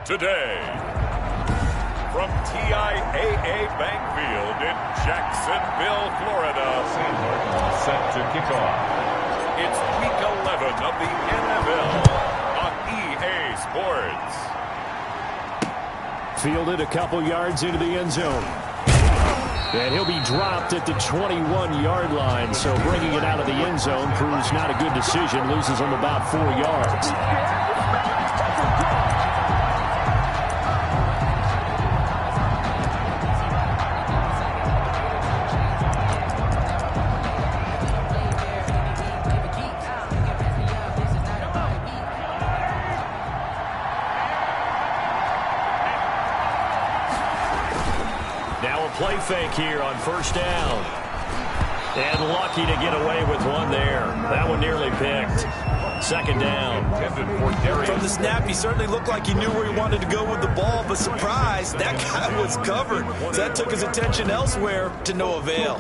today. From TIAA Bank Field in Jacksonville, Florida. Set to kick off. It's Week 11 of the NFL on EA Sports. Fielded a couple yards into the end zone. And he'll be dropped at the 21-yard line. So bringing it out of the end zone proves not a good decision. Loses him about 4 yards. Play fake here on first down. And lucky to get away with one there. That one nearly picked. Second down. From the snap, he certainly looked like he knew where he wanted to go with the ball, but surprise, that guy was covered. So that took his attention elsewhere to no avail.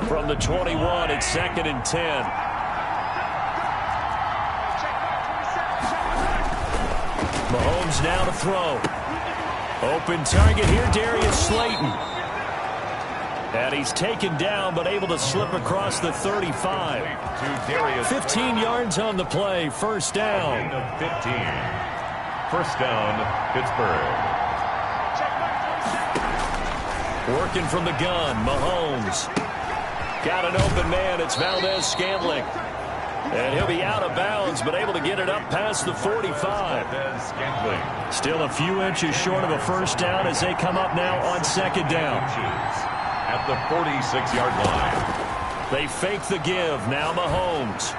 From the 21, it's 2nd and 10. Mahomes now to throw. Open target here, Darius Slayton. And he's taken down, but able to slip across the 35. 15 yards on the play. First down. 15. First down, Pittsburgh. Working from the gun, Mahomes. Got an open man. It's Valdez-Scantling. And he'll be out of bounds, but able to get it up past the 45. Still a few inches short of a first down as they come up now on second down. At the 46-yard line. They fake the give. Now Mahomes.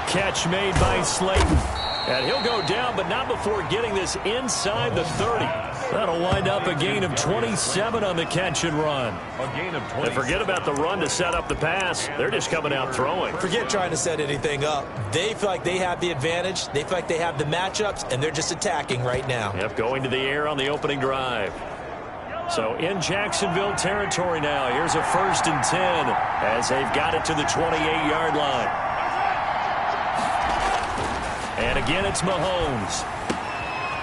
Catch made by Slayton. And he'll go down, but not before getting this inside the 30. That'll wind up a gain of 27 on the catch and run. A gain of 20. And forget about the run to set up the pass. They're just coming out throwing. Forget trying to set anything up. They feel like they have the advantage. They feel like they have the matchups, and they're just attacking right now. Yep, going to the air on the opening drive. So in Jacksonville territory now. Here's a 1st and 10 as they've got it to the 28-yard line. And again, it's Mahomes.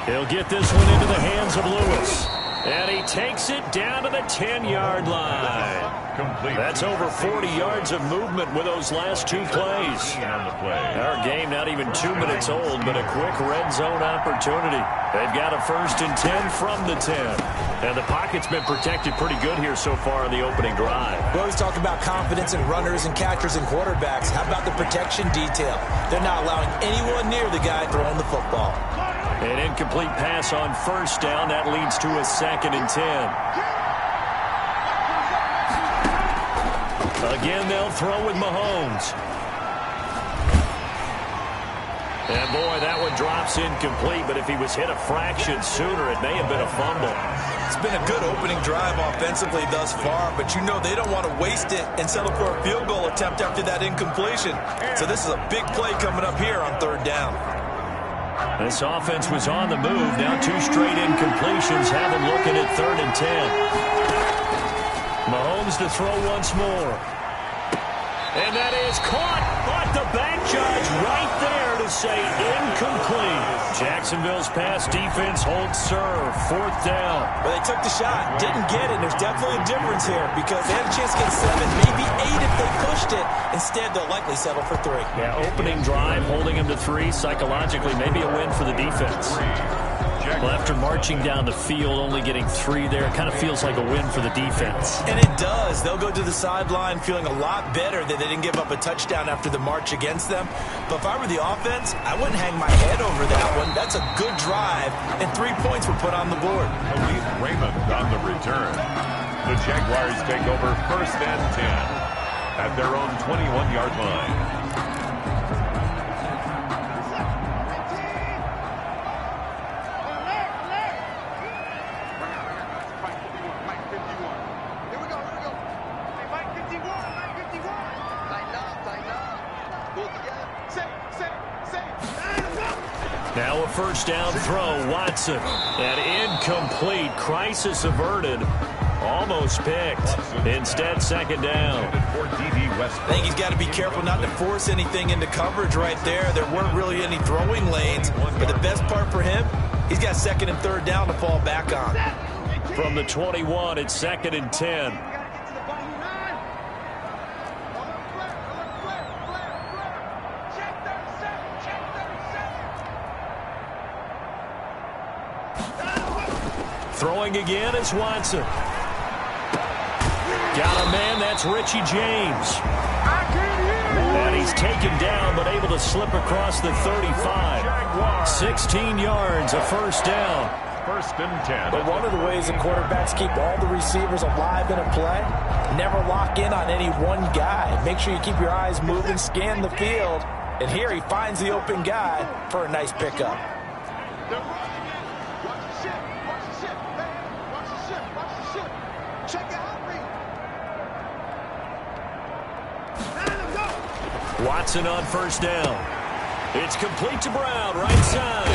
He'll get this one into the hands of Lewis. And he takes it down to the 10-yard line. Complete. That's over 40 yards of movement with those last 2 plays. Our game not even 2 minutes old, but a quick red zone opportunity. They've got a 1st and 10 from the 10. And the pocket's been protected pretty good here so far in the opening drive. We always talk about confidence in runners and catchers and quarterbacks. How about the protection detail? They're not allowing anyone near the guy throwing the football. An incomplete pass on first down. That leads to a 2nd and 10. Again, they'll throw with Mahomes. And boy, that one drops incomplete, but if he was hit a fraction sooner, it may have been a fumble. It's been a good opening drive offensively thus far, but you know they don't want to waste it and settle for a field goal attempt after that incompletion. So this is a big play coming up here on 3rd down. This offense was on the move. Now 2 straight incompletions have them looking at 3rd and 10. Mahomes to throw once more. And that is caught, but the back judge right there to say incomplete. Jacksonville's pass defense holds serve. 4th down. Well, they took the shot, didn't get it. There's definitely a difference here because they had a chance to get 7, maybe 8 if they pushed it. Instead, they'll likely settle for 3. Yeah, opening drive, holding them to 3. Psychologically, maybe a win for the defense. Well, after marching down the field, only getting 3 there, it kind of feels like a win for the defense. And it does. They'll go to the sideline feeling a lot better that they didn't give up a touchdown after the march against them. But if I were the offense, I wouldn't hang my head over that one. That's a good drive, and 3 points were put on the board. Khalid Raymond on the return. The Jaguars take over 1st and 10 at their own 21-yard line. Now a 1st down throw, Watson. And incomplete. Crisis averted. Almost picked. Instead, 2nd down. I think he's got to be careful not to force anything into coverage right there. There weren't really any throwing lanes. But the best part for him, He's got second and third down to fall back on. From the 21, it's 2nd and 10. Throwing again is Watson. Got a man, that's Richie James. And he's taken down, but able to slip across the 35. 16 yards, a first down. 1st and 10. But one of the ways the quarterbacks keep all the receivers alive in a play, never lock in on any one guy. Make sure you keep your eyes moving, scan the field. And here he finds the open guy for a nice pickup. Watson on first down. It's complete to Brown, right side.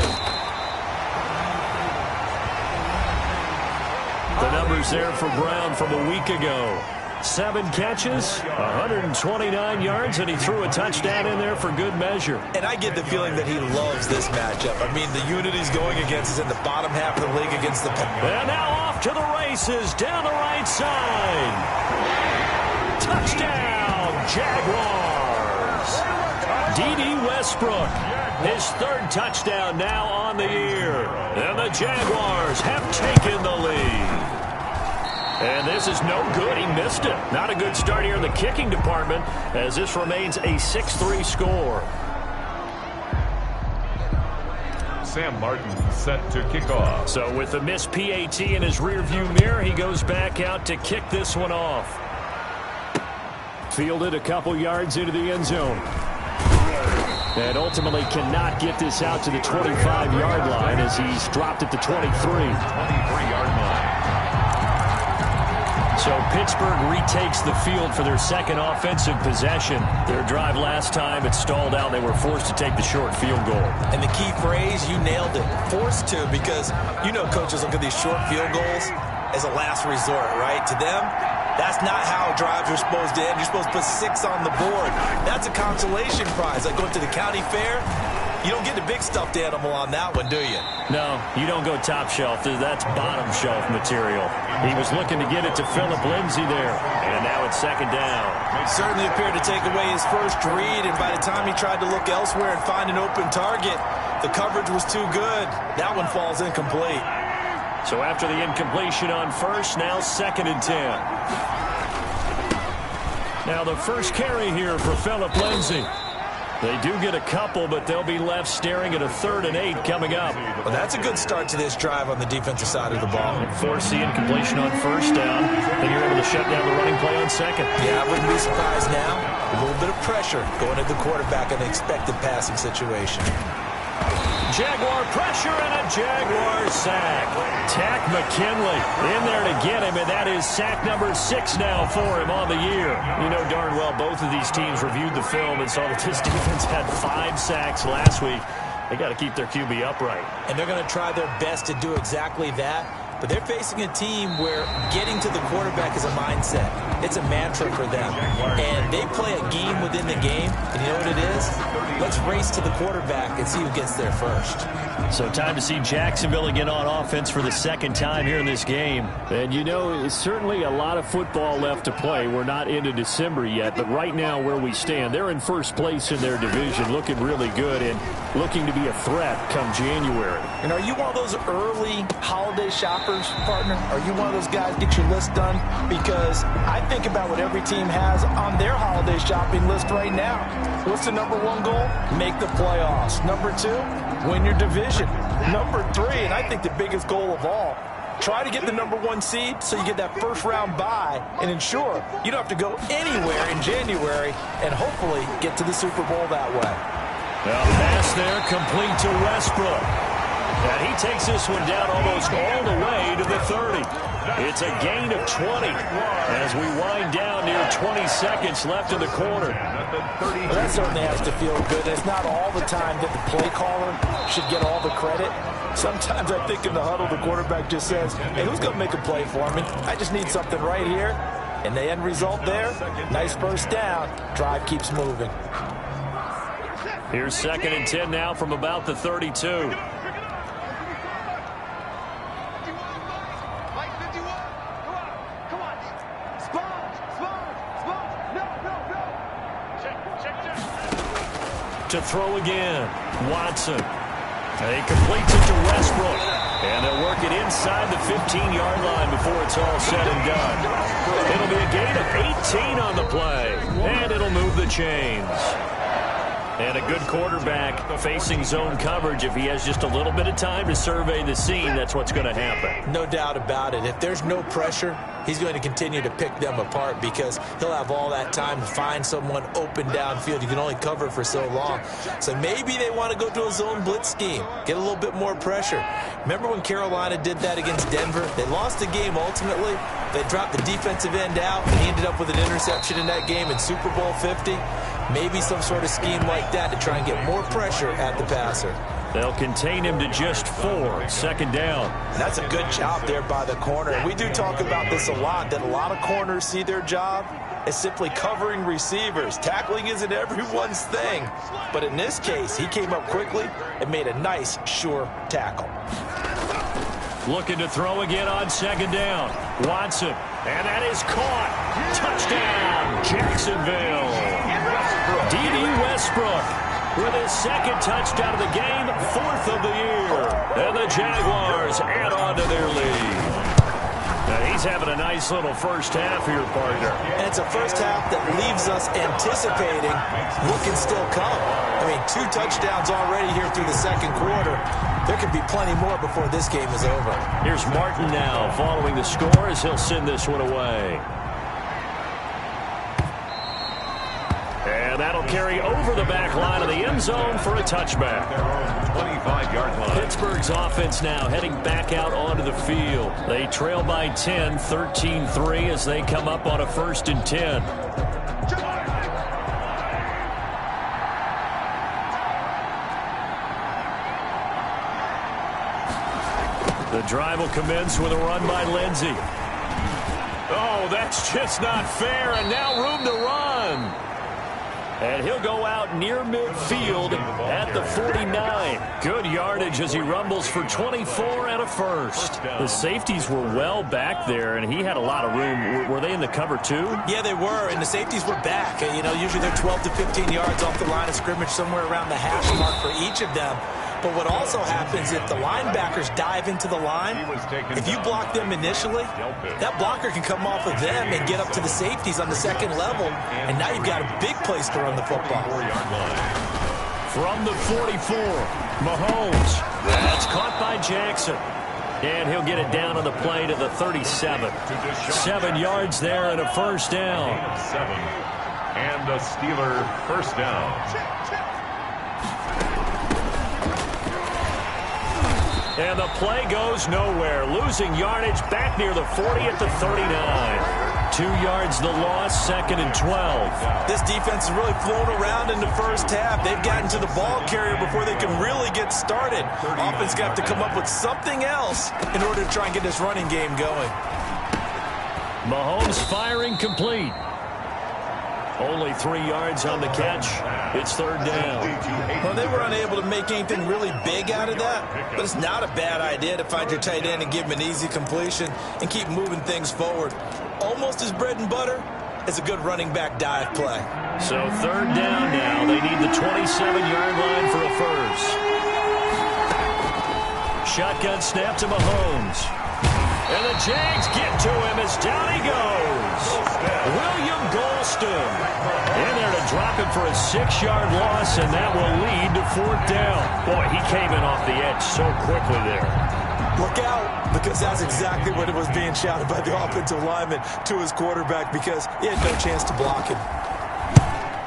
The numbers there for Brown from a week ago. 7 catches, 129 yards, and he threw a touchdown in there for good measure. And I get the feeling that he loves this matchup. I mean, the unit he's going against is in the bottom half of the league against the... And now off to the races, down the right side. Touchdown, Jaguars. D.D. Westbrook, his 3rd touchdown now on the year. And the Jaguars have taken the lead. And this is no good. He missed it. Not a good start here in the kicking department as this remains a 6-3 score. Sam Martin set to kick off. So with the missed PAT in his rearview mirror, he goes back out to kick this one off. Fielded a couple yards into the end zone. And ultimately cannot get this out to the 25-yard line as he's dropped at the 23. 23-yard line. So Pittsburgh retakes the field for their 2nd offensive possession. Their drive last time, it stalled out. They were forced to take the short field goal. And the key phrase, you nailed it, forced to, because you know coaches look at these short field goals as a last resort, right? To them, that's not how drives are supposed to end. You're supposed to put 6 on the board. That's a consolation prize. Like going to the county fair, you don't get the big stuffed animal on that one, do you? No, you don't go top shelf. That's bottom shelf material. He was looking to get it to Phillip Lindsay there. And now it's 2nd down. He certainly appeared to take away his first read, and by the time he tried to look elsewhere and find an open target, the coverage was too good. That one falls incomplete. So after the incompletion on first, now 2nd and 10. Now the first carry here for Phillip Lindsay. They do get a couple, but they'll be left staring at a 3rd and 8 coming up. Well, that's a good start to this drive on the defensive side of the ball. Force the incompletion on first down. Then you're able to shut down the running play on 2nd. Yeah, I wouldn't be surprised now. A little bit of pressure going at the quarterback in an expected passing situation. Jaguar pressure and a Jaguar sack. Tack McKinley in there to get him, and that is sack number 6 now for him on the year. You know darn well both of these teams reviewed the film and saw that this defense had 5 sacks last week. They got to keep their QB upright. And they're going to try their best to do exactly that. But they're facing a team where getting to the quarterback is a mindset. It's a mantra for them. And they play a game within the game. And you know what it is? Let's race to the quarterback and see who gets there first. So time to see Jacksonville again on offense for the 2nd time here in this game. And you know, it's certainly a lot of football left to play. We're not into December yet, but right now where we stand, they're in first place in their division, looking really good and looking to be a threat come January. And are you one of those early holiday shoppers, partner? Are you one of those guys get your list done? Because I think about what every team has on their holiday shopping list right now. What's the number 1 goal? Make the playoffs. Number 2, win your division. Number 3, and I think the biggest goal of all, try to get the number 1 seed so you get that first round bye and ensure you don't have to go anywhere in January and hopefully get to the Super Bowl that way. Well, pass there complete to Westbrook. And he takes this one down almost all the way to the 30. It's a gain of 20 as we wind down near 20 seconds left in the quarter. Well, that certainly has to feel good. It's not all the time that the play caller should get all the credit. Sometimes I think in the huddle, the quarterback just says, hey, who's going to make a play for me? I just need something right here. And the end result there, nice first down. Drive keeps moving. Here's 2nd and 10 now from about the 32. to throw again. Watson. He completes it to Westbrook. And they'll work it inside the 15-yard line before it's all said and done. It'll be a gain of 18 on the play. And it'll move the chains. And a good quarterback facing zone coverage. If he has just a little bit of time to survey the scene, that's what's going to happen. No doubt about it. If there's no pressure, he's going to continue to pick them apart because he'll have all that time to find someone open downfield. You can only cover for so long. So maybe they want to go to a zone blitz scheme, get a little bit more pressure. Remember when Carolina did that against Denver? They lost the game ultimately. They dropped the defensive end out, and he ended up with an interception in that game in Super Bowl 50. Maybe some sort of scheme like that to try and get more pressure at the passer. They'll contain him to just 4. Second down. That's a good job there by the corner. And we do talk about this a lot, that a lot of corners see their job as simply covering receivers. Tackling isn't everyone's thing. But in this case, he came up quickly and made a nice, sure tackle. Looking to throw again on second down. Watson. And that is caught. Touchdown, Jacksonville. D.D. Westbrook with his second touchdown of the game, 4th of the year. And the Jaguars add on to their lead. Now he's having a nice little first half here, partner. And it's a first half that leaves us anticipating what can still come. I mean, 2 touchdowns already here through the second quarter. There could be plenty more before this game is over. Here's Martin now following the score as he'll send this one away. And that'll carry over the back line of the end zone for a touchback. 25-yard line. Pittsburgh's offense now heading back out onto the field. They trail by 10, 13-3 as they come up on a 1st and 10. The drive will commence with a run by Lindsey. Oh, that's just not fair, and now room to run. And he'll go out near midfield at the 49. Good yardage as he rumbles for 24 and a first. The safeties were well back there, and he had a lot of room. Were they in the cover too? Yeah, they were, and the safeties were back. You know, usually they're 12 to 15 yards off the line of scrimmage, somewhere around the hash mark for each of them. But what also happens if the linebackers dive into the line, if you block them initially, that blocker can come off of them and get up to the safeties on the second level, and now you've got a big place to run the football. From the 44, Mahomes. That's caught by Jackson. And he'll get it down on the play to the 37. 7 yards there and a first down. 7. And a Steeler first down. And the play goes nowhere. Losing yardage back near the 40 at the 39. 2 yards the loss, 2nd and 12. This defense is really flown around in the first half. They've gotten to the ball carrier before they can really get started. Offense got to come up with something else in order to try and get this running game going. Mahomes firing complete. Only 3 yards on the catch. It's 3rd down. Well, they were unable to make anything really big out of that, but it's not a bad idea to find your tight end and give him an easy completion and keep moving things forward. Almost as bread and butter as a good running back dive play. So 3rd down now. They need the 27-yard line for a first. Shotgun snap to Mahomes. And the Jags get to him as down he goes. William Golston in there to drop him for a 6-yard loss, and that will lead to 4th down. Boy, he came in off the edge so quickly there. Look out, because that's exactly what it was being shouted by the offensive lineman to his quarterback, because he had no chance to block him.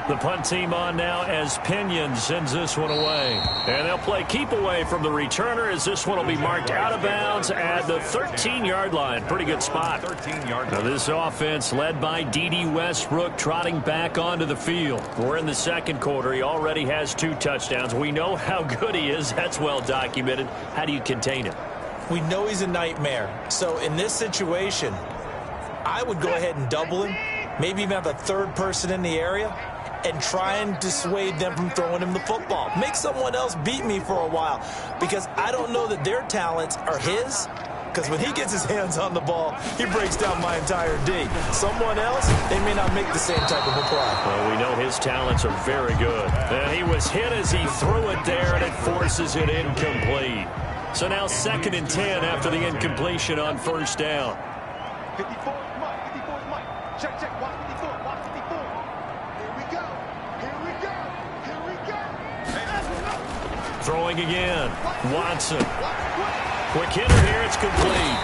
The punt team on now as Pinion sends this one away. And they'll play keep away from the returner as this one will be marked out of bounds at the 13-yard line. Pretty good spot. 13-yard. Now this offense led by D.D. Westbrook trotting back onto the field. We're in the second quarter. He already has 2 touchdowns. We know how good he is. That's well documented. How do you contain him? We know he's a nightmare. So in this situation, I would go ahead and double him, maybe even have a 3rd person in the area, and try and dissuade them from throwing him the football. Make someone else beat me for a while, because I don't know that their talents are his, because when he gets his hands on the ball, he breaks down my entire D. Someone else, they may not make the same type of a play. Well, we know his talents are very good. And he was hit as he threw it there, and it forces it incomplete. So now 2nd and 10 after the incompletion on first down. 54 is Mike. 54 is Mike. Check, check. Watch 54. Watch 54. Here we go. Here we go. Here we go. Throwing again. Watson. Quick hitter here. It's complete.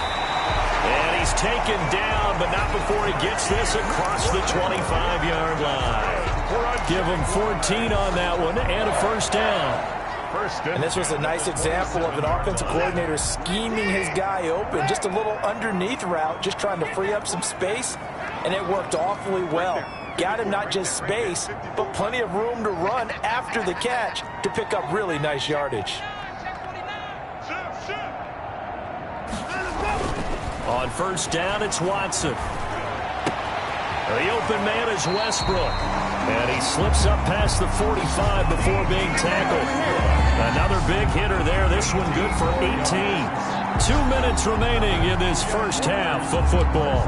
And he's taken down, but not before he gets this across the 25-yard line. Give him 14 on that one and a first down. And this was a nice example of an offensive coordinator scheming his guy open. Just a little underneath route, just trying to free up some space, and it worked awfully well. Got him not just space, but plenty of room to run after the catch to pick up really nice yardage. On first down, it's Watson. The open man is Westbrook. And he slips up past the 45 before being tackled. Another big hitter there. This one good for 18. 2 minutes remaining in this first half of football.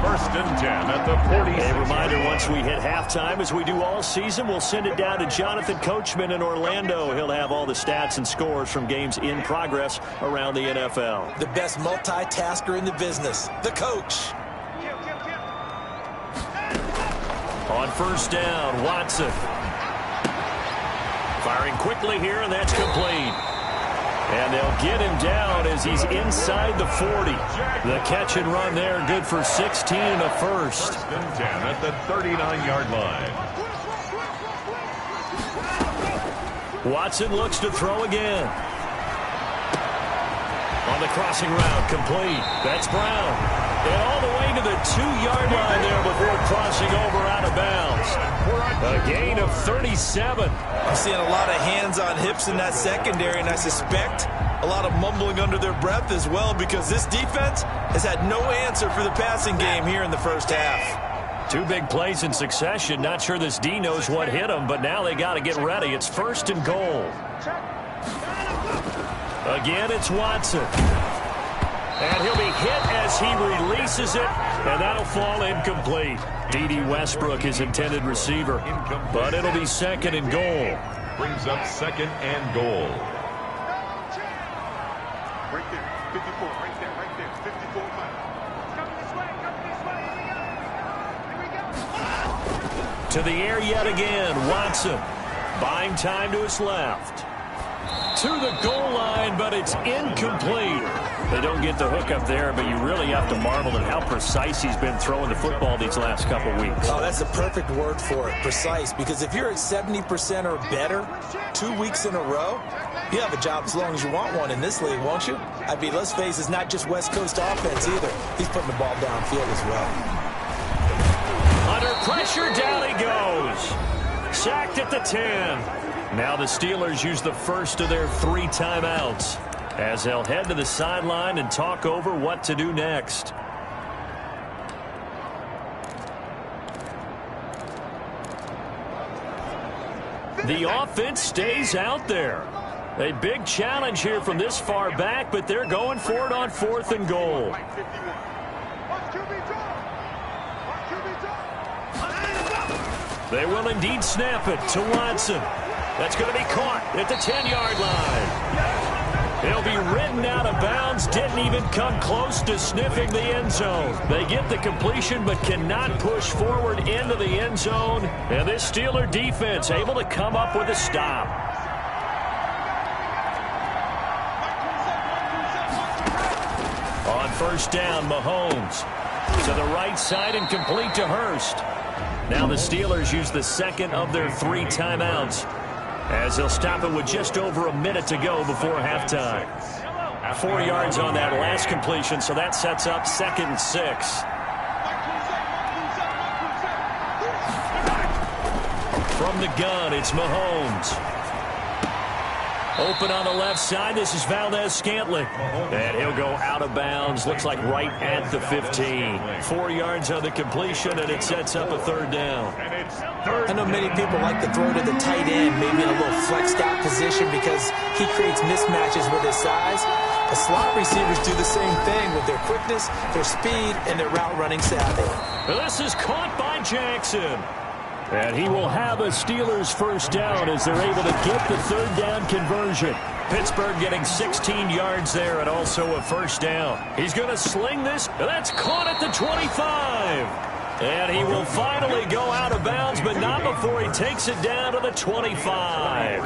1st and 10 at the 40. A reminder, once we hit halftime, as we do all season, we'll send it down to Jonathan Coachman in Orlando. He'll have all the stats and scores from games in progress around the NFL. The best multitasker in the business, the coach. On first down, Watson. Firing quickly here, and that's complete. And they'll get him down as he's inside the 40. The catch and run there, good for 16 and a first. 1st and 10 at the 39-yard line. Watson looks to throw again. On the crossing route, complete. That's Brown. And all the way to the 2-yard line there before crossing over out of bounds. A gain of 37. I'm seeing a lot of hands on hips in that secondary, and I suspect a lot of mumbling under their breath as well, because this defense has had no answer for the passing game here in the first half. 2 big plays in succession. Not sure this D knows what hit him, but now they got to get ready. It's 1st and goal. Again, it's Watson. And he'll be hit as he releases it, and that'll fall incomplete. D.D. Westbrook, his intended receiver, but it'll be 2nd and goal. Brings up 2nd and goal. Right there. 54. Right there. Right there. 54 Mike. Coming this way. Coming this way. Here we go. Here we go. To the air yet again, Watson. Buying time to his left. To the goal line, but it's incomplete. They don't get the hook up there, but you really have to marvel at how precise he's been throwing the football these last couple weeks. Oh, that's the perfect word for it, precise, because if you're at 70% or better 2 weeks in a row, you have a job as long as you want one in this league, won't you? I mean, let's face it, it's not just West Coast offense either. He's putting the ball downfield as well. Under pressure, down he goes. Sacked at the 10. Now the Steelers use the first of their 3 timeouts as they'll head to the sideline and talk over what to do next. The offense stays out there. A big challenge here from this far back, but they're going for it on 4th and goal. They will indeed snap it to Watson. That's going to be caught at the 10-yard line. He'll be ridden out of bounds. Didn't even come close to sniffing the end zone. They get the completion but cannot push forward into the end zone. And this Steeler defense able to come up with a stop. On first down, Mahomes. To the right side and complete to Hurst. Now the Steelers use the 2nd of their 3 timeouts, as they'll stop it with just over a minute to go before halftime. 4 yards on that last completion, so that sets up 2nd and 6. From the gun, it's Mahomes. Open on the left side. This is Valdez-Scantling. And he'll go out of bounds. Looks like right at the 15. 4 yards on the completion, and it sets up a 3rd down. I know many people like to throw to the tight end, maybe in a little flexed out position because he creates mismatches with his size. The slot receivers do the same thing with their quickness, their speed, and their route running savvy. Well, this is caught by Jackson. And he will have a Steelers first down as they're able to get the third down conversion. Pittsburgh getting 16 yards there and also a first down. He's going to sling this. That's caught at the 25. And he will finally go out of bounds, but not before he takes it down to the 25.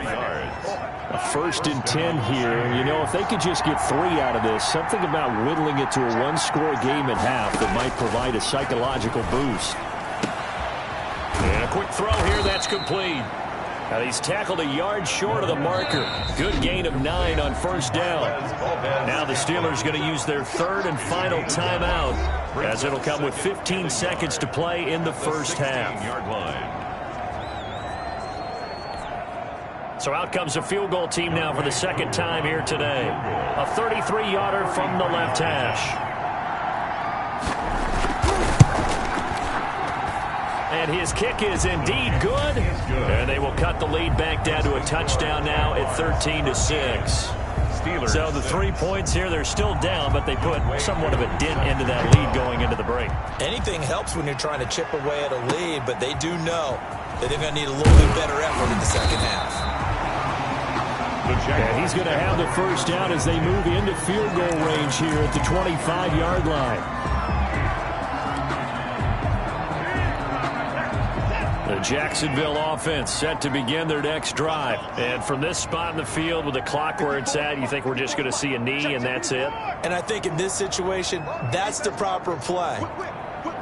A 1st and 10 here. You know, if they could just get 3 out of this, something about whittling it to a one-score game at half that might provide a psychological boost. And a quick throw here, that's complete. Now he's tackled a yard short of the marker. Good gain of 9 on first down. Now the Steelers going to use their 3rd and final timeout, as it'll come with 15 seconds to play in the first half. So out comes a field goal team now for the second time here today. A 33-yarder from the left hash. And his kick is indeed good. And they will cut the lead back down to a touchdown now at 13-6. So the 3 points here, they're still down, but they put somewhat of a dent into that lead going into the break. Anything helps when you're trying to chip away at a lead, but they do know that they're going to need a little bit better effort in the second half. And he's going to have the first down as they move into field goal range here at the 25-yard line. The Jacksonville offense set to begin their next drive. And from this spot in the field with the clock where it's at, you think we're just going to see a knee and that's it? And I think in this situation, that's the proper play.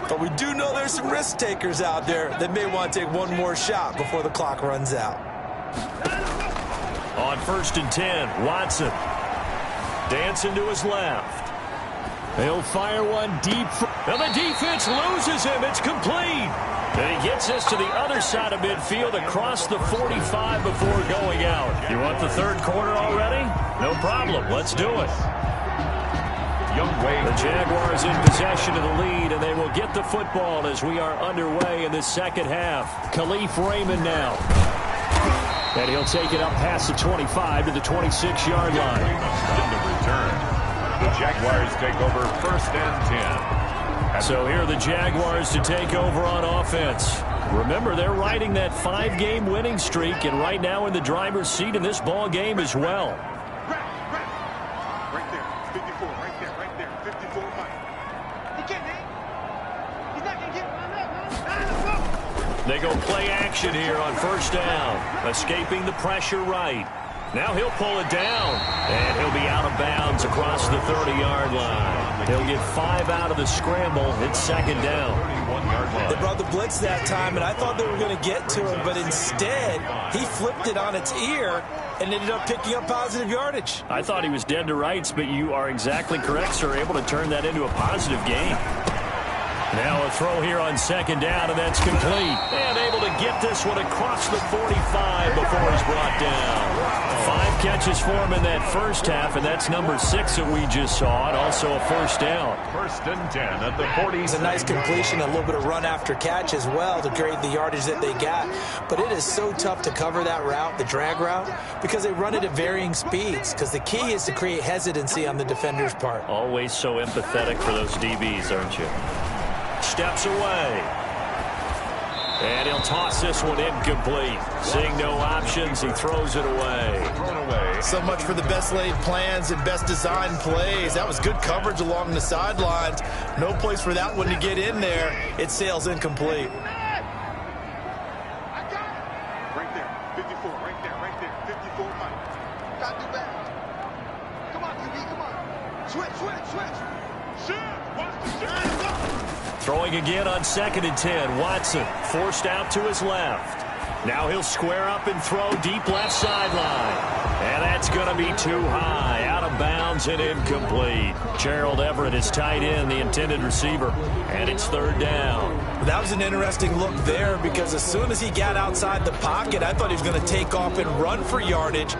But we do know there's some risk takers out there that may want to take one more shot before the clock runs out. On 1st and 10, Watson dancing to his left. He'll fire one deep. And the defense loses him. It's complete. And he gets this to the other side of midfield across the 45 before going out. You want the third quarter already? No problem. Let's do it. The Jaguars in possession of the lead, and they will get the football as we are underway in the second half. Khalif Raymond now. And he'll take it up past the 25 to the 26-yard line. On the return, the Jaguars take over 1st and 10. So here are the Jaguars to take over on offense. Remember, they're riding that 5-game winning streak, and right now in the driver's seat in this ball game as well. Right there, 54, right there, 54 Mike. He can't hit. He's not going to get They go play action here on first down. Escaping the pressure right. Now he'll pull it down, and he'll be out of bounds across the 30-yard line. He'll get 5 out of the scramble. It's second down. They brought the blitz that time, and I thought they were going to get to him, but instead, he flipped it on its ear and ended up picking up positive yardage. I thought he was dead to rights, but you are exactly correct, sir. Able to turn that into a positive gain. Now a throw here on second down, and that's complete. And able to get this one across the 45 before he's brought down. 5 catches for him in that first half, and that's number 6 that we just saw, and also a first down. 1st and 10 at the 40. It's a nice completion, a little bit of run after catch as well to grade the yardage that they got. But it is so tough to cover that route, the drag route, because they run it at varying speeds, because the key is to create hesitancy on the defender's part. Always so empathetic for those DBs, aren't you? Steps away. And he'll toss this one incomplete. Seeing no options, he throws it away. So much for the best laid plans and best designed plays. That was good coverage along the sidelines. No place for that one to get in there. It sails incomplete. Right there, 54, right there, 54 Mike. Got to do better. Come on, QB, come on. Switch. Shoot, watch the shot. Throwing again on 2nd and 10. Watson forced out to his left. Now he'll square up and throw deep left sideline. And that's going to be too high. Out of bounds and incomplete. Gerald Everett is tight end, the intended receiver. And it's 3rd down. That was an interesting look there because as soon as he got outside the pocket, I thought he was going to take off and run for yardage.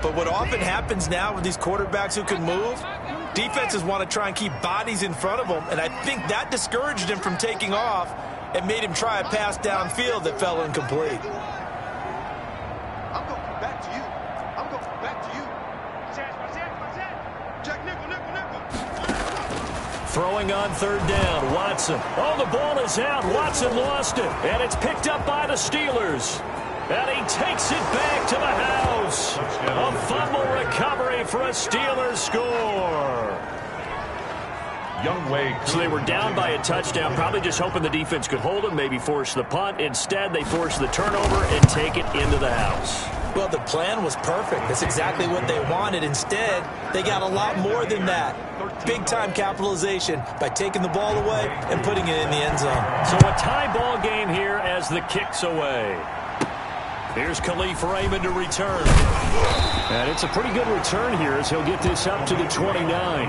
But what often happens now with these quarterbacks who can move, defenses want to try and keep bodies in front of them, and I think that discouraged him from taking off and made him try a pass downfield that fell incomplete. I'm going back to you. Jack Throwing on third down, Watson. Oh, the ball is out. Watson lost it, and it's picked up by the Steelers. And he takes it back to the house. A fumble recovery for a Steelers score. So they were down by a touchdown, probably just hoping the defense could hold them, maybe force the punt. Instead, they force the turnover and take it into the house. Well, the plan was perfect. That's exactly what they wanted. Instead, they got a lot more than that. Big-time capitalization by taking the ball away and putting it in the end zone. So a tie ball game here as the kick's away. Here's Khalif Raymond to return. And it's a pretty good return here as he'll get this up to the 29.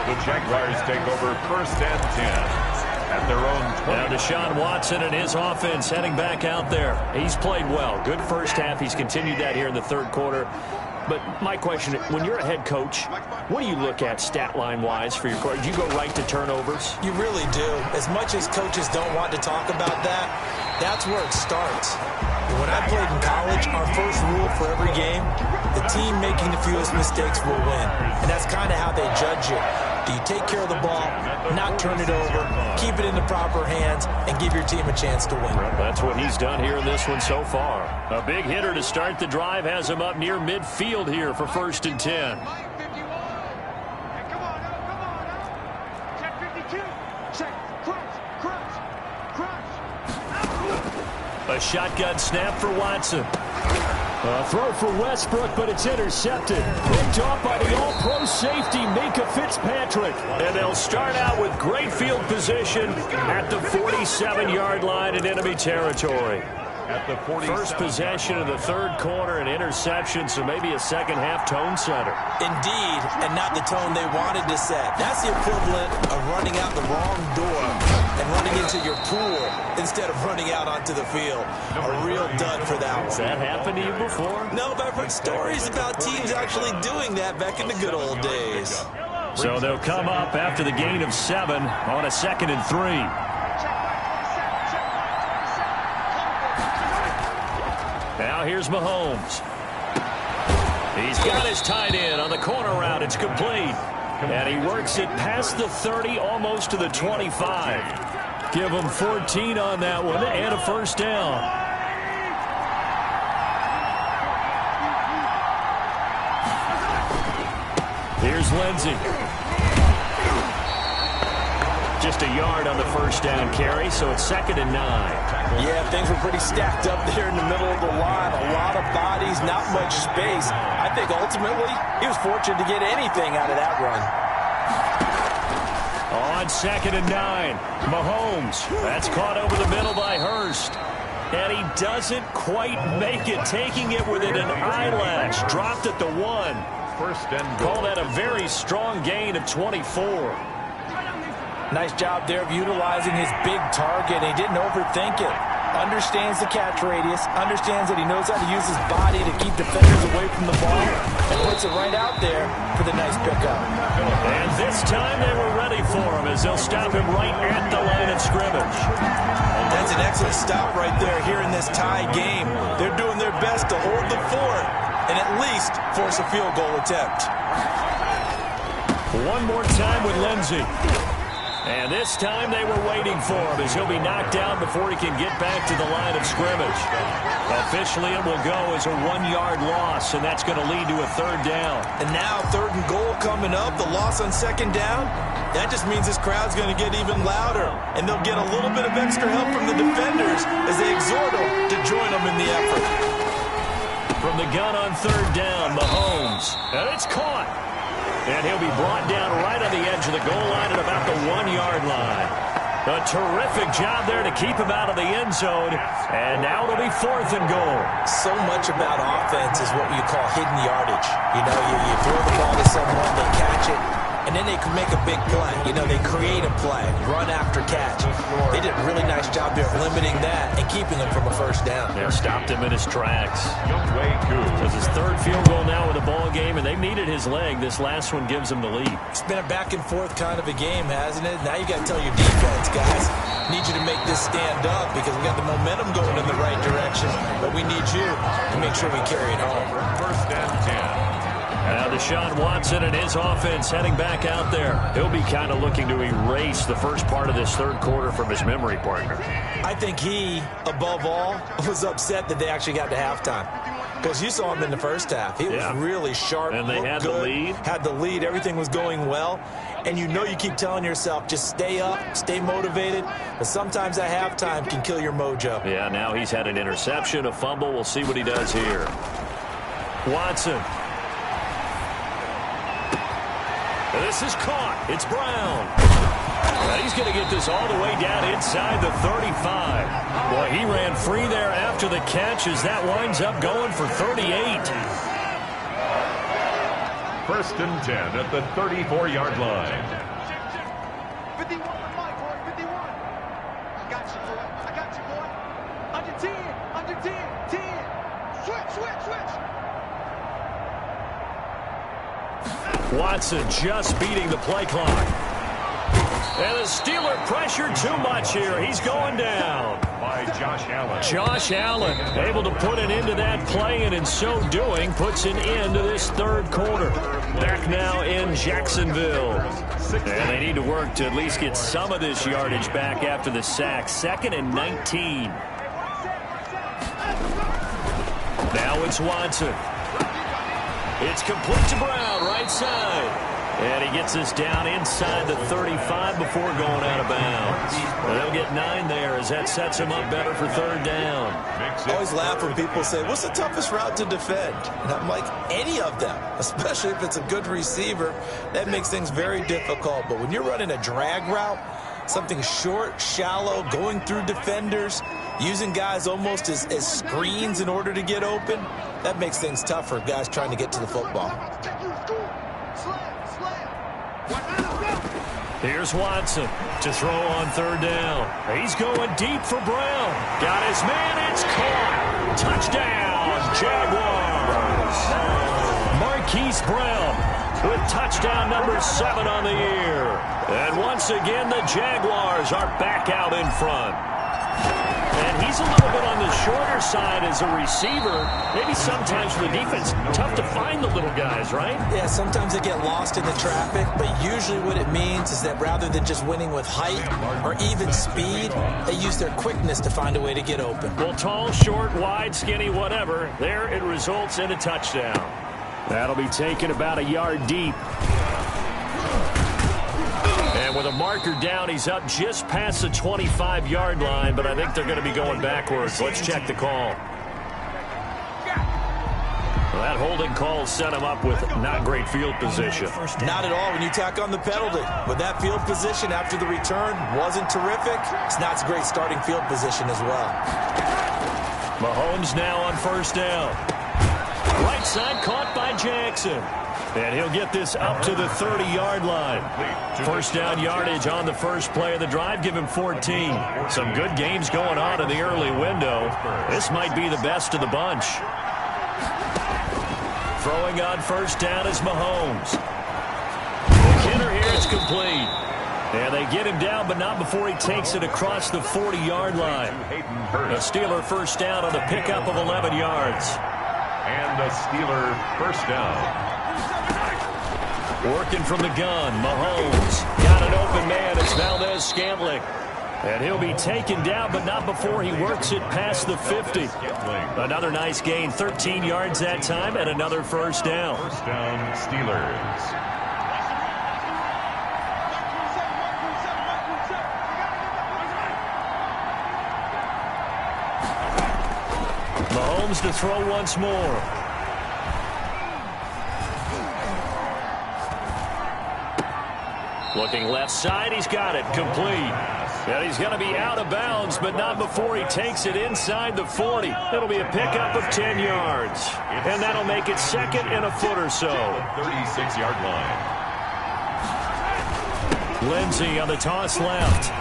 The Jaguars take over 1st and 10 at their own 20. Now Deshaun Watson and his offense heading back out there. He's played well. Good first half. He's continued that here in the third quarter. But my question, when you're a head coach, what do you look at stat line-wise for your quarterback? Do you go right to turnovers? You really do. As much as coaches don't want to talk about that, that's where it starts. When I played in college, our first rule for every game, the team making the fewest mistakes will win. And that's kind of how they judge it. Do you take care of the ball, not turn it over, keep it in the proper hands, and give your team a chance to win? That's what he's done here in this one so far. A big hitter to start the drive has him up near midfield here for 1st and 10. A shotgun snap for Watson. A throw for Westbrook, but it's intercepted. Picked off by the all-pro safety, Minka Fitzpatrick. And they'll start out with great field position at the 47-yard line in enemy territory. At the 47. First possession of the third quarter, an interception, so maybe a second-half tone setter. Indeed, and not the tone they wanted to set. That's the equivalent of running out the wrong door and running into your pool instead of running out onto the field. A real dud for that one. Has that happened to you before? No, but I've heard stories about teams actually doing that back in the good old days. So they'll come up after the gain of 7 on a 2nd and 3. Now here's Mahomes. He's got his tight end on the corner route. It's complete. And he works it past the 30, almost to the 25. Give him 14 on that one and a first down. Here's Lindsey. Just a yard on the first down carry, so it's 2nd and 9. Yeah, things were pretty stacked up there in the middle of the line. A lot of bodies, not much space. I think ultimately he was fortunate to get anything out of that run. On 2nd and 9, Mahomes. That's caught over the middle by Hurst. And he doesn't quite make it, taking it within an eyelash. Dropped at the 1. 1st and goal. Call that a very strong gain of 24. Nice job there of utilizing his big target. He didn't overthink it. Understands the catch radius. Understands that he knows how to use his body to keep defenders away from the ball. And puts it right out there for the nice pickup. And this time they were ready for him as they'll stop him right at the line of scrimmage. That's an excellent stop right there here in this tie game. They're doing their best to hold the fort and at least force a field goal attempt. One more time with Lindsey. And this time they were waiting for him as he'll be knocked down before he can get back to the line of scrimmage. Officially, it will go as a 1-yard loss, and that's going to lead to a 3rd down. And now 3rd and goal coming up, the loss on 2nd down. That just means this crowd's going to get even louder, and they'll get a little bit of extra help from the defenders as they exhort them to join them in the effort. From the gun on 3rd down, Mahomes. And it's caught. And he'll be brought down right on the edge of the goal line at about the 1-yard line. A terrific job there to keep him out of the end zone. And now it'll be 4th and goal. So much about offense is what you call hidden yardage. You know, you throw the ball to someone, they catch it, and then they can make a big play. You know, they create a play, run after catch. They did a really nice job there of limiting that and keeping him from a 1st down. They stopped him in his tracks. So it's his 3rd field goal now in the ball game, and they've needed his leg. This last one gives them the lead. It's been a back-and-forth kind of a game, hasn't it? Now you got to tell your defense, guys, need you to make this stand up because we got the momentum going in the right direction, but we need you to make sure we carry it home. 1st and 10. Now Deshaun Watson and his offense heading back out there. He'll be kind of looking to erase the first part of this third quarter from his memory partner. I think he, above all, was upset that they actually got to halftime. Because you saw him in the first half. He was really sharp. And they had good, the lead. Had the lead. Everything was going well. And you know you keep telling yourself, just stay up, stay motivated. But sometimes at halftime can kill your mojo. Yeah, now he's had an interception, a fumble. We'll see what he does here. Watson. This is caught. It's Brown. Now he's going to get this all the way down inside the 35. Boy, he ran free there after the catch as that winds up going for 38. First and 10 at the 34-yard line. 51 with my boy, 51. I got you, boy. I got you, boy. Under 10, under 10, 10. Switch, switch, switch. Watson just beating the play clock. And the Steeler pressure too much here. He's going down. By Josh Allen. Josh Allen able to put an end to that play, and in so doing puts an end to this third quarter. Back now in Jacksonville. And they need to work to at least get some of this yardage back after the sack. 2nd and 19. Now it's Watson. It's complete to Brown, right side. And he gets this down inside the 35 before going out of bounds. And they'll get 9 there as that sets him up better for third down. I always laugh when people say, what's the toughest route to defend? And I'm like, any of them, especially if it's a good receiver. That makes things very difficult. But when you're running a drag route, something short, shallow, going through defenders, using guys almost as screens in order to get open, that makes things tough for guys trying to get to the football. Here's Watson to throw on third down. He's going deep for Brown. Got his man. It's caught. Touchdown, Jaguars. Marquise Brown with touchdown number 7 on the year. And once again, the Jaguars are back out in front. And he's a little bit on the shorter side as a receiver. Maybe sometimes for the defense, tough to find the little guys, right? Yeah, sometimes they get lost in the traffic, but usually what it means is that rather than just winning with height or even speed, they use their quickness to find a way to get open. Well, tall, short, wide, skinny, whatever, there it results in a touchdown. That'll be taken about a yard deep. And with a marker down, he's up just past the 25-yard line, but I think they're going to be going backwards. Let's check the call. Well, that holding call set him up with not great field position. Not at all when you tack on the penalty. But that field position after the return wasn't terrific. It's not a great starting field position as well. Mahomes now on first down. Right side caught by Jackson. And he'll get this up to the 30-yard line. First down yardage on the first play of the drive. Give him 14. Some good games going on in the early window. This might be the best of the bunch. Throwing on first down is Mahomes. The hitter here, it's complete. And they get him down, but not before he takes it across the 40-yard line. A Steeler first down on the pickup of 11 yards. And a Steeler first down. Working from the gun, Mahomes. Got an open man. It's Valdez-Scantling. And he'll be taken down, but not before he works it past the 50. Another nice gain, 13 yards that time, and another first down. First down, Steelers. Mahomes to throw once more. Looking left side, he's got it, complete. And he's going to be out of bounds, but not before he takes it inside the 40. It'll be a pickup of 10 yards. And that'll make it second and a foot or so. 36-yard line. Lindsey on the toss left.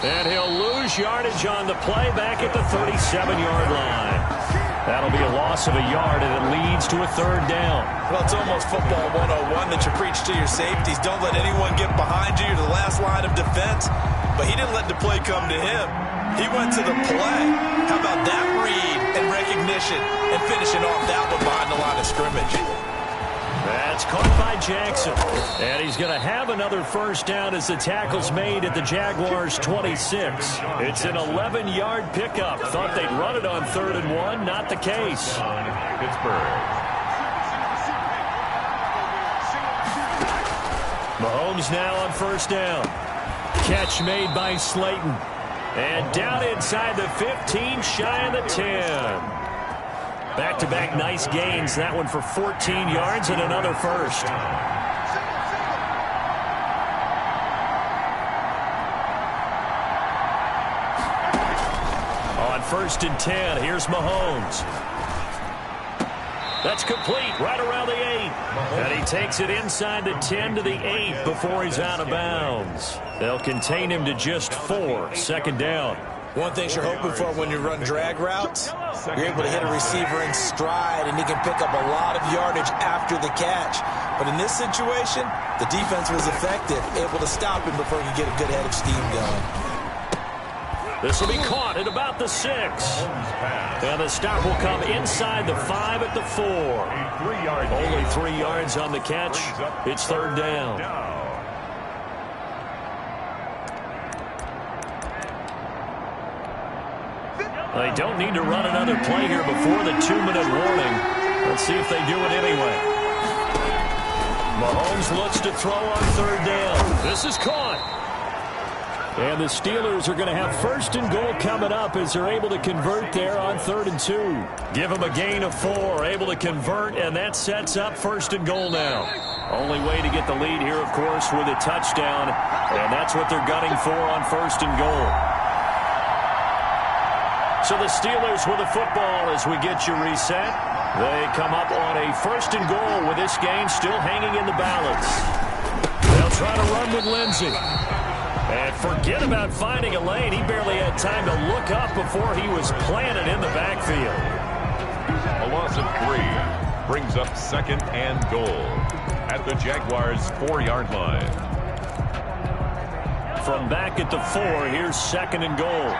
And he'll lose yardage on the play back at the 37-yard line. That'll be a loss of a yard, and it leads to a third down. Well, it's almost football 101 that you preach to your safeties. Don't let anyone get behind you to the last line of defense. But he didn't let the play come to him. He went to the play. How about that read and recognition and finishing off that one behind the line of scrimmage? That's caught by Jackson. And he's going to have another first down as the tackle's made at the Jaguars' 26. It's an 11-yard pickup. Thought they'd run it on 3rd and 1. Not the case. Pittsburgh. Mahomes now on first down. Catch made by Slayton. And down inside the 15, shy of the 10. Back-to-back nice gains. That one for 14 yards and another first. On 1st and 10, here's Mahomes. That's complete right around the 8. And he takes it inside the 10 to the 8 before he's out of bounds. They'll contain him to just 4. 2nd down. One thing you're hoping for when you run drag routes, you're able to hit a receiver in stride, and he can pick up a lot of yardage after the catch. But in this situation, the defense was effective, able to stop him before he could get a good head of steam going. This will be caught at about the 6. And the stop will come inside the 5 at the 4. Only 3 yards on the catch. It's 3rd down. They don't need to run another play here before the 2-minute warning. Let's see if they do it anyway. Mahomes looks to throw on 3rd down. This is caught. And the Steelers are going to have 1st and goal coming up as they're able to convert there on 3rd and 2. Give them a gain of 4, able to convert, and that sets up 1st and goal now. Only way to get the lead here, of course, with a touchdown, and that's what they're gunning for on 1st and goal. So the Steelers with the football as we get you reset. They come up on a 1st and goal with this game still hanging in the balance. They'll try to run with Lindsey. And forget about finding a lane. He barely had time to look up before he was planted in the backfield. A loss of 3 brings up 2nd and goal at the Jaguars' 4-yard line. From back at the 4, here's 2nd and goal.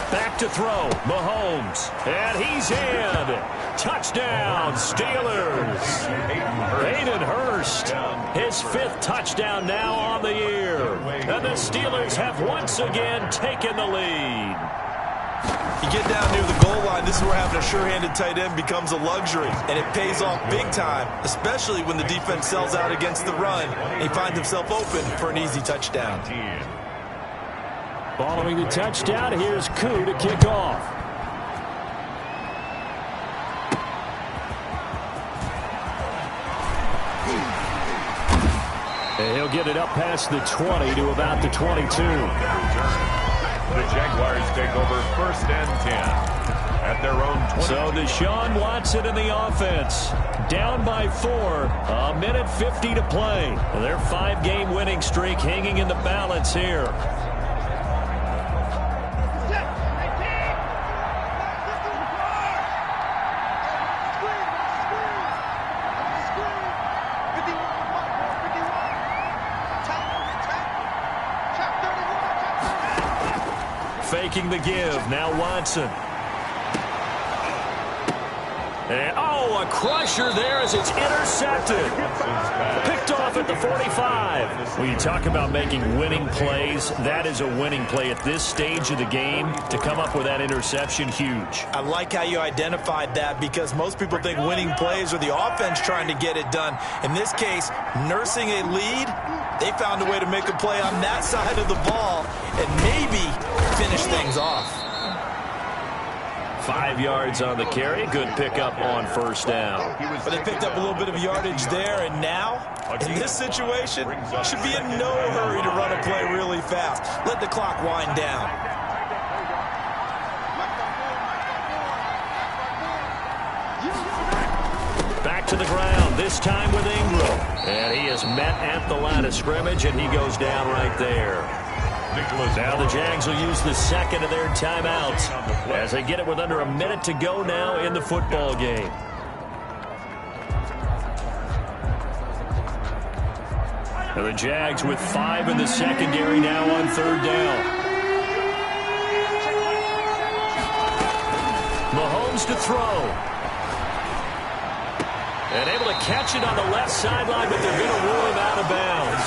Back to throw, Mahomes, and he's in. Touchdown, Steelers. Hayden Hurst, his 5th touchdown now on the year. And the Steelers have once again taken the lead. You get down near the goal line, this is where having a sure-handed tight end becomes a luxury, and it pays off big time, especially when the defense sells out against the run, and he finds himself open for an easy touchdown. Following the touchdown, here's Koo to kick off. And he'll get it up past the 20 to about the 22. The Jaguars take over 1st and 10 at their own 20. So Deshaun Watson in the offense. Down by 4. 1:50 to play. Their 5-game winning streak hanging in the balance here. Faking the give. Now Watson. And, oh, a crusher there as it's intercepted. Picked off at the 45. When you talk about making winning plays, that is a winning play at this stage of the game. To come up with that interception, huge. I like how you identified that because most people think winning plays are the offense trying to get it done. In this case, nursing a lead, they found a way to make a play on that side of the ball and maybe finish things off. 5 yards on the carry. Good pickup on 1st down. But they picked up a little bit of yardage there, and now, in this situation, should be in no hurry to run a play really fast. Let the clock wind down. Back to the ground, this time with Ingram. And he is met at the line of scrimmage, and he goes down right there. Now the Jags will use the 2nd of their timeouts as they get it with under a minute to go now in the football game. Now the Jags with 5 in the secondary now on 3rd down. Mahomes to throw. And able to catch it on the left sideline, but they're going to rule him out of bounds.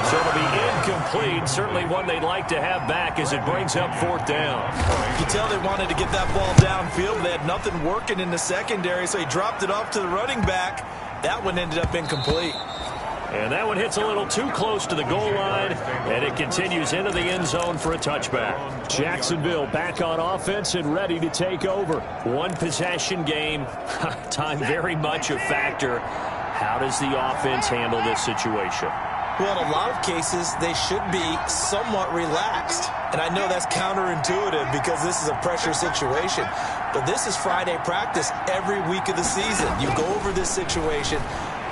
So it'll be incomplete. Certainly one they'd like to have back as it brings up 4th down. You can tell they wanted to get that ball downfield. They had nothing working in the secondary, so he dropped it off to the running back. That one ended up incomplete. And that one hits a little too close to the goal line, and it continues into the end zone for a touchback. Jacksonville back on offense and ready to take over. One possession game. Time very much a factor. How does the offense handle this situation? Well, in a lot of cases, they should be somewhat relaxed. And I know that's counterintuitive because this is a pressure situation. But this is Friday practice every week of the season. You go over this situation,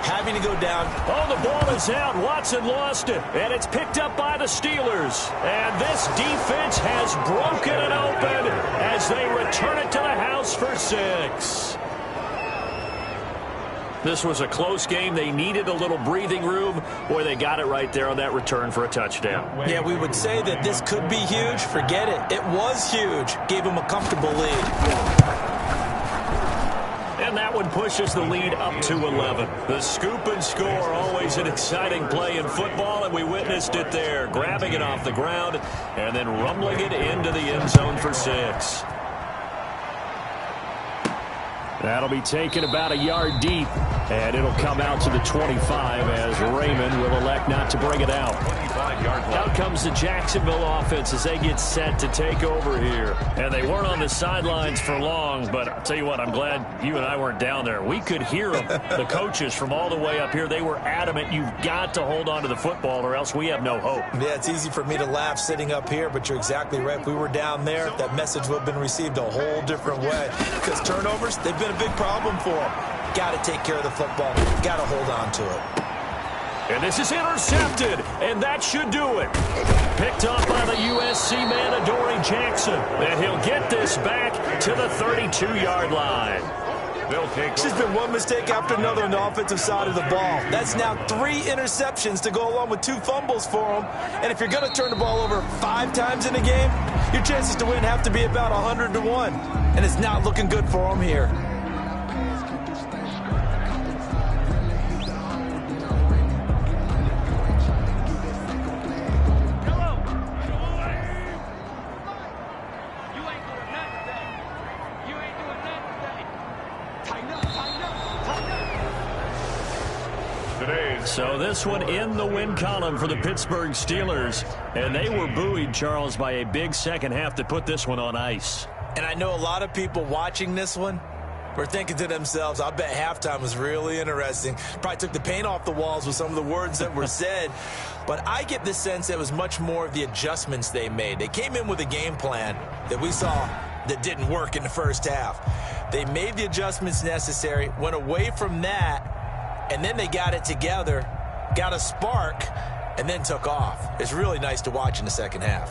having to go down. Oh, the ball is out. Watson lost it. And it's picked up by the Steelers. And this defense has broken it open as they return it to the house for 6. This was a close game. They needed a little breathing room. Boy, they got it right there on that return for a touchdown. Yeah, we would say that this could be huge. Forget it. It was huge. Gave them a comfortable lead. And that one pushes the lead up to 11. The scoop and score, always an exciting play in football, and we witnessed it there. Grabbing it off the ground and then rumbling it into the end zone for 6. That'll be taken about a yard deep, and it'll come out to the 25 as Raymond will elect not to bring it out. Out comes the Jacksonville offense as they get set to take over here. And they weren't on the sidelines for long, but I'll tell you what, I'm glad you and I weren't down there. We could hear them, the coaches from all the way up here. They were adamant, you've got to hold on to the football or else we have no hope. Yeah, it's easy for me to laugh sitting up here, but you're exactly right. If we were down there, that message would have been received a whole different way. Because turnovers, they've been a big problem for them. Got to take care of the football. Got to hold on to it. And this is intercepted, and that should do it. Picked off by the USC man, Adoree Jackson. And he'll get this back to the 32-yard line. This has been one mistake after another on the offensive side of the ball. That's now 3 interceptions to go along with 2 fumbles for them. And if you're going to turn the ball over 5 times in a game, your chances to win have to be about 100-1. And it's not looking good for them here. So this one in the win column for the Pittsburgh Steelers. And they were buoyed, Charles, by a big second half to put this one on ice. And I know a lot of people watching this one were thinking to themselves, I bet halftime was really interesting. Probably took the paint off the walls with some of the words that were said. But I get the sense that it was much more of the adjustments they made. They came in with a game plan that we saw that didn't work in the first half. They made the adjustments necessary, went away from that, and then they got it together, got a spark, and then took off. It's really nice to watch in the second half.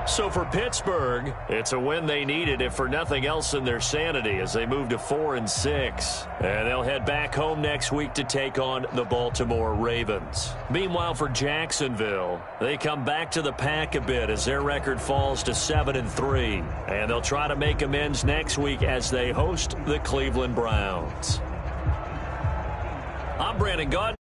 So for Pittsburgh, it's a win they needed, if for nothing else than their sanity, as they move to 4-6. And they'll head back home next week to take on the Baltimore Ravens. Meanwhile, for Jacksonville, they come back to the pack a bit as their record falls to 7-3. And they'll try to make amends next week as they host the Cleveland Browns. I'm Brandon Gaudin.